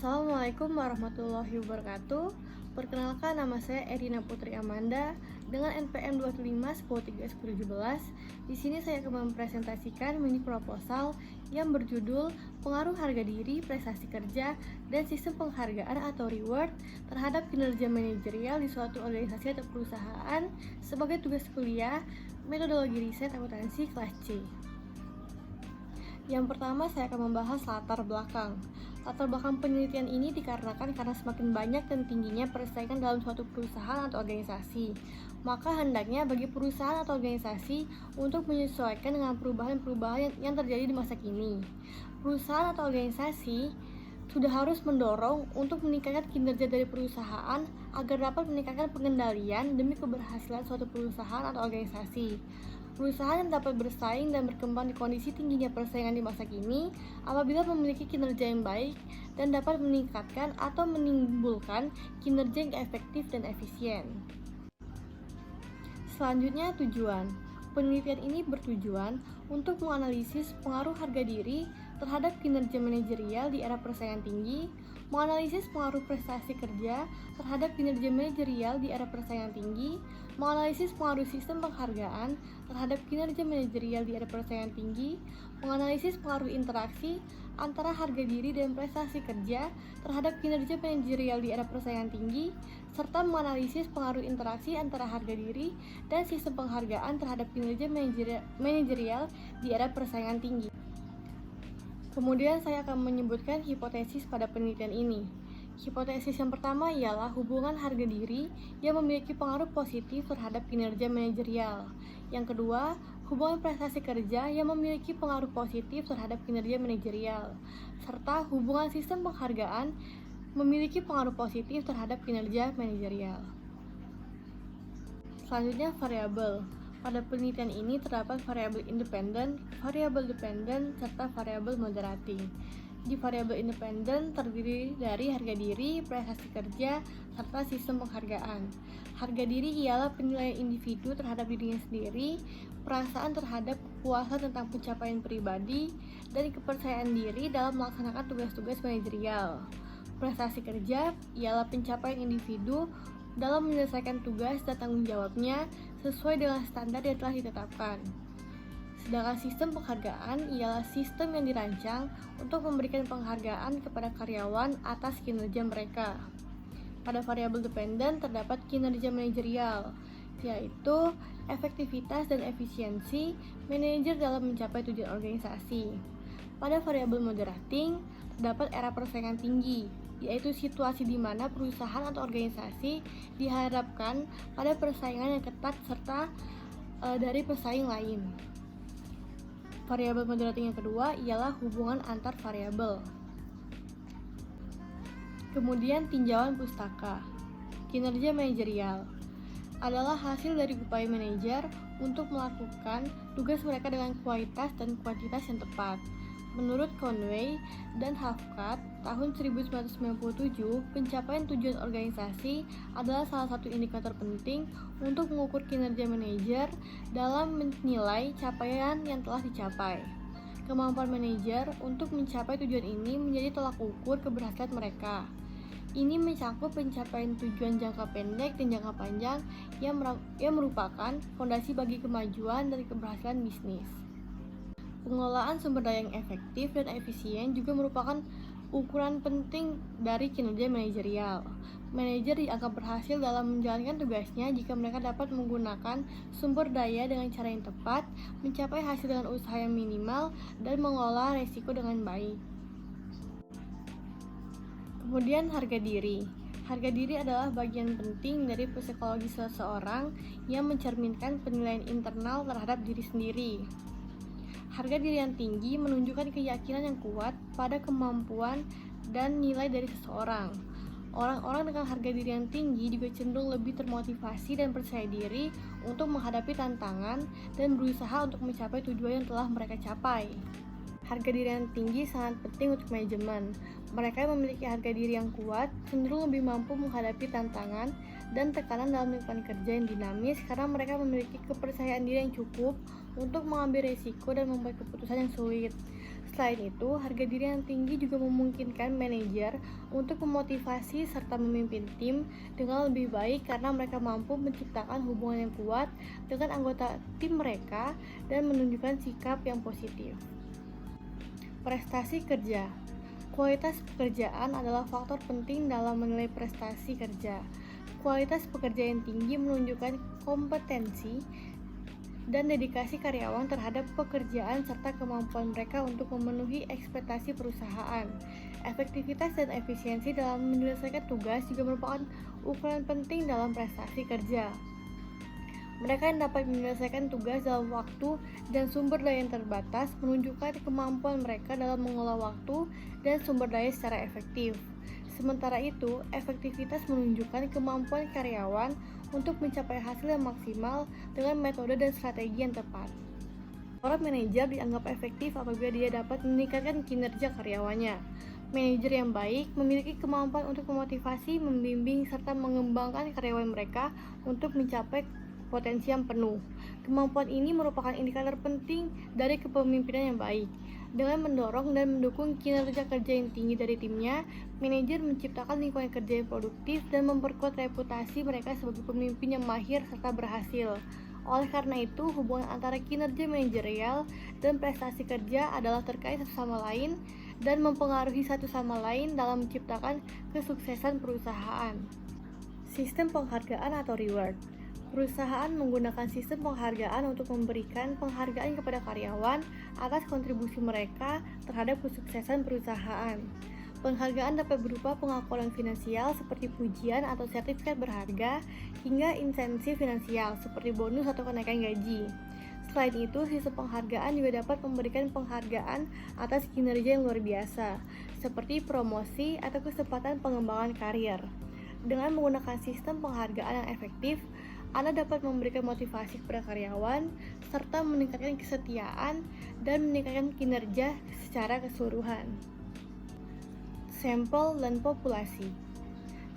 Assalamualaikum warahmatullahi wabarakatuh. Perkenalkan, nama saya Erina Putri Amanda dengan NPM 2515117. Di sini saya akan mempresentasikan mini proposal yang berjudul Pengaruh Harga Diri, Prestasi Kerja, dan Sistem Penghargaan atau Reward terhadap Kinerja Manajerial di suatu organisasi atau perusahaan sebagai tugas kuliah Metodologi Riset Akuntansi kelas C. Yang pertama, saya akan membahas latar belakang. Latar belakang penelitian ini dikarenakan karena semakin banyak dan tingginya persaingan dalam suatu perusahaan atau organisasi, maka hendaknya bagi perusahaan atau organisasi untuk menyesuaikan dengan perubahan-perubahan yang terjadi di masa kini. Perusahaan atau organisasi sudah harus mendorong untuk meningkatkan kinerja dari perusahaan agar dapat meningkatkan pengendalian demi keberhasilan suatu perusahaan atau organisasi. Perusahaan yang dapat bersaing dan berkembang di kondisi tingginya persaingan di masa kini apabila memiliki kinerja yang baik dan dapat meningkatkan atau menimbulkan kinerja yang efektif dan efisien. Selanjutnya, tujuan. Penelitian ini bertujuan untuk menganalisis pengaruh harga diri terhadap kinerja manajerial di era persaingan tinggi, menganalisis pengaruh prestasi kerja terhadap kinerja manajerial di era persaingan tinggi, menganalisis pengaruh sistem penghargaan terhadap kinerja manajerial di era persaingan tinggi, menganalisis pengaruh interaksi antara harga diri dan prestasi kerja terhadap kinerja manajerial di era persaingan tinggi, serta menganalisis pengaruh interaksi antara harga diri dan sistem penghargaan terhadap kinerja manajerial di era persaingan tinggi. Kemudian saya akan menyebutkan hipotesis pada penelitian ini. Hipotesis yang pertama ialah hubungan harga diri yang memiliki pengaruh positif terhadap kinerja manajerial. Yang kedua, hubungan prestasi kerja yang memiliki pengaruh positif terhadap kinerja manajerial, serta hubungan sistem penghargaan memiliki pengaruh positif terhadap kinerja manajerial. Selanjutnya, variabel. Pada penelitian ini terdapat variabel independen, variabel dependen, serta variabel moderating. Di variabel independen terdiri dari harga diri, prestasi kerja, serta sistem penghargaan. Harga diri ialah penilaian individu terhadap dirinya sendiri, perasaan terhadap kepuasan tentang pencapaian pribadi, dan kepercayaan diri dalam melaksanakan tugas-tugas manajerial. Prestasi kerja ialah pencapaian individu dalam menyelesaikan tugas dan tanggung jawabnya sesuai dengan standar yang telah ditetapkan. Sedangkan sistem penghargaan ialah sistem yang dirancang untuk memberikan penghargaan kepada karyawan atas kinerja mereka. Pada variabel dependen terdapat kinerja manajerial, yaitu efektivitas dan efisiensi manajer dalam mencapai tujuan organisasi. Pada variabel moderating terdapat era persaingan tinggi, yaitu situasi di mana perusahaan atau organisasi diharapkan pada persaingan yang ketat serta dari pesaing lain. Variabel moderating yang kedua ialah hubungan antar variabel. Kemudian tinjauan pustaka. Kinerja manajerial adalah hasil dari upaya manajer untuk melakukan tugas mereka dengan kualitas dan kuantitas yang tepat. Menurut Conway dan Hafkat, tahun 1997, pencapaian tujuan organisasi adalah salah satu indikator penting untuk mengukur kinerja manajer dalam menilai capaian yang telah dicapai. Kemampuan manajer untuk mencapai tujuan ini menjadi tolak ukur keberhasilan mereka. Ini mencakup pencapaian tujuan jangka pendek dan jangka panjang yang merupakan fondasi bagi kemajuan dan keberhasilan bisnis. Pengelolaan sumber daya yang efektif dan efisien juga merupakan ukuran penting dari kinerja manajerial. Manajer dianggap berhasil dalam menjalankan tugasnya jika mereka dapat menggunakan sumber daya dengan cara yang tepat, mencapai hasil dengan usaha yang minimal, dan mengelola risiko dengan baik. Kemudian harga diri. Harga diri adalah bagian penting dari psikologi seseorang yang mencerminkan penilaian internal terhadap diri sendiri. Harga diri yang tinggi menunjukkan keyakinan yang kuat pada kemampuan dan nilai dari seseorang. Orang-orang dengan harga diri yang tinggi juga cenderung lebih termotivasi dan percaya diri untuk menghadapi tantangan dan berusaha untuk mencapai tujuan yang telah mereka capai. Harga diri yang tinggi sangat penting untuk manajemen. Mereka yang memiliki harga diri yang kuat cenderung lebih mampu menghadapi tantangan dan tekanan dalam lingkungan kerja yang dinamis karena mereka memiliki kepercayaan diri yang cukup untuk mengambil risiko dan membuat keputusan yang sulit. Selain itu, harga diri yang tinggi juga memungkinkan manajer untuk memotivasi serta memimpin tim dengan lebih baik karena mereka mampu menciptakan hubungan yang kuat dengan anggota tim mereka dan menunjukkan sikap yang positif. Prestasi kerja. Kualitas pekerjaan adalah faktor penting dalam menilai prestasi kerja. Kualitas pekerja yang tinggi menunjukkan kompetensi dan dedikasi karyawan terhadap pekerjaan serta kemampuan mereka untuk memenuhi ekspektasi perusahaan. Efektivitas dan efisiensi dalam menyelesaikan tugas juga merupakan ukuran penting dalam prestasi kerja. Mereka yang dapat menyelesaikan tugas dalam waktu dan sumber daya yang terbatas menunjukkan kemampuan mereka dalam mengelola waktu dan sumber daya secara efektif. Sementara itu, efektivitas menunjukkan kemampuan karyawan untuk mencapai hasil yang maksimal dengan metode dan strategi yang tepat. Seorang manajer dianggap efektif apabila dia dapat meningkatkan kinerja karyawannya. Manajer yang baik memiliki kemampuan untuk memotivasi, membimbing, serta mengembangkan karyawan mereka untuk mencapai potensi yang penuh. Kemampuan ini merupakan indikator penting dari kepemimpinan yang baik. Dengan mendorong dan mendukung kinerja kerja yang tinggi dari timnya, manajer menciptakan lingkungan kerja yang produktif dan memperkuat reputasi mereka sebagai pemimpin yang mahir serta berhasil. Oleh karena itu, hubungan antara kinerja manajerial dan prestasi kerja adalah terkait satu sama lain dan mempengaruhi satu sama lain dalam menciptakan kesuksesan perusahaan. Sistem penghargaan atau reward. Perusahaan menggunakan sistem penghargaan untuk memberikan penghargaan kepada karyawan atas kontribusi mereka terhadap kesuksesan perusahaan. Penghargaan dapat berupa pengakuan finansial seperti pujian atau sertifikat berharga, hingga insentif finansial seperti bonus atau kenaikan gaji. Selain itu, sistem penghargaan juga dapat memberikan penghargaan atas kinerja yang luar biasa, seperti promosi atau kesempatan pengembangan karir. Dengan menggunakan sistem penghargaan yang efektif, Anda dapat memberikan motivasi kepada karyawan, serta meningkatkan kesetiaan dan meningkatkan kinerja secara keseluruhan. Sampel dan populasi.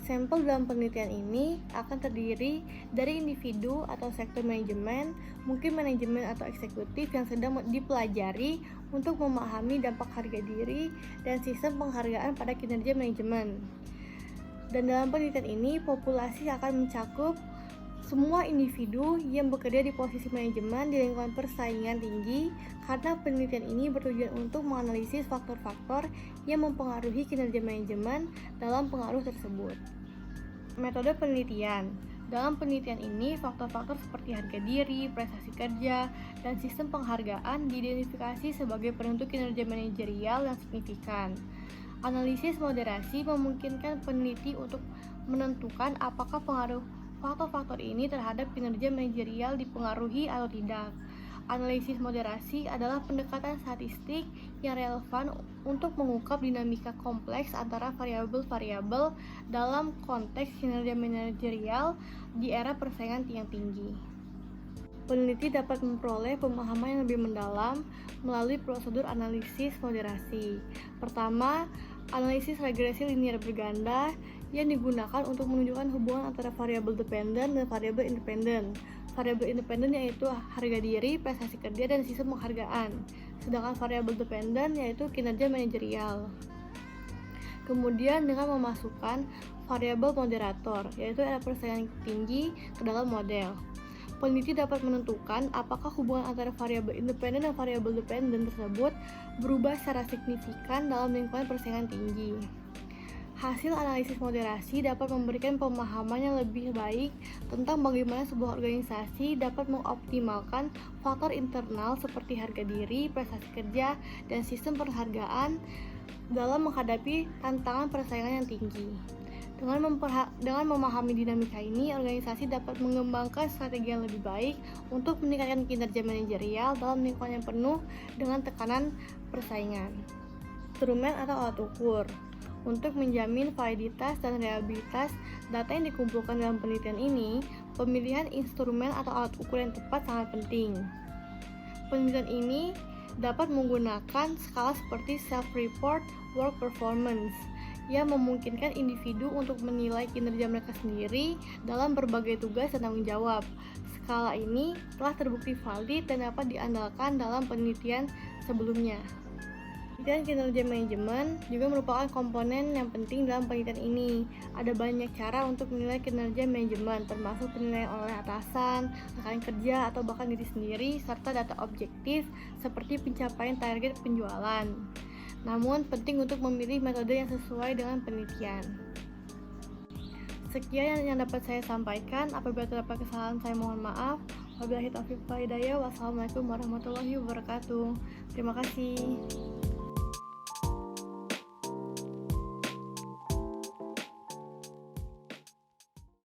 Sampel dalam penelitian ini akan terdiri dari individu atau sektor manajemen, mungkin manajemen atau eksekutif yang sedang dipelajari untuk memahami dampak harga diri dan sistem penghargaan pada kinerja manajemen. Dan dalam penelitian ini, populasi akan mencakup semua individu yang bekerja di posisi manajemen di lingkungan persaingan tinggi, karena penelitian ini bertujuan untuk menganalisis faktor-faktor yang mempengaruhi kinerja manajemen dalam pengaruh tersebut. Metode penelitian. Dalam penelitian ini, faktor-faktor seperti harga diri, prestasi kerja, dan sistem penghargaan diidentifikasi sebagai penentu kinerja manajerial yang signifikan. Analisis moderasi memungkinkan peneliti untuk menentukan apakah pengaruh faktor-faktor ini terhadap kinerja manajerial dipengaruhi atau tidak. Analisis moderasi adalah pendekatan statistik yang relevan untuk mengungkap dinamika kompleks antara variabel-variabel dalam konteks kinerja manajerial di era persaingan yang tinggi. Peneliti dapat memperoleh pemahaman yang lebih mendalam melalui prosedur analisis moderasi. Pertama, analisis regresi linear berganda yang digunakan untuk menunjukkan hubungan antara variabel dependen dan variabel independen. Variabel independen yaitu harga diri, prestasi kerja, dan sistem penghargaan. Sedangkan variabel dependen yaitu kinerja manajerial. Kemudian dengan memasukkan variabel moderator, yaitu era persaingan tinggi ke dalam model. Peneliti dapat menentukan apakah hubungan antara variabel independen dan variabel dependen tersebut berubah secara signifikan dalam lingkungan persaingan tinggi. Hasil analisis moderasi dapat memberikan pemahaman yang lebih baik tentang bagaimana sebuah organisasi dapat mengoptimalkan faktor internal seperti harga diri, prestasi kerja, dan sistem penghargaan dalam menghadapi tantangan persaingan yang tinggi. Dengan memahami dinamika ini, organisasi dapat mengembangkan strategi yang lebih baik untuk meningkatkan kinerja manajerial dalam lingkungan yang penuh dengan tekanan persaingan. Instrumen atau alat ukur. Untuk menjamin validitas dan reliabilitas data yang dikumpulkan dalam penelitian ini, pemilihan instrumen atau alat ukur yang tepat sangat penting. Penelitian ini dapat menggunakan skala seperti self-report work performance yang memungkinkan individu untuk menilai kinerja mereka sendiri dalam berbagai tugas dan tanggung jawab. Skala ini telah terbukti valid dan dapat diandalkan dalam penelitian sebelumnya. Penelitian kinerja manajemen juga merupakan komponen yang penting dalam penelitian ini. Ada banyak cara untuk menilai kinerja manajemen, termasuk penilaian oleh atasan, rekan kerja, atau bahkan diri sendiri, serta data objektif seperti pencapaian target penjualan. Namun, penting untuk memilih metode yang sesuai dengan penelitian. Sekian yang dapat saya sampaikan. Apabila terdapat kesalahan, saya mohon maaf. Wabillahi taufiq wal hidayah. Wassalamualaikum warahmatullahi wabarakatuh. Terima kasih.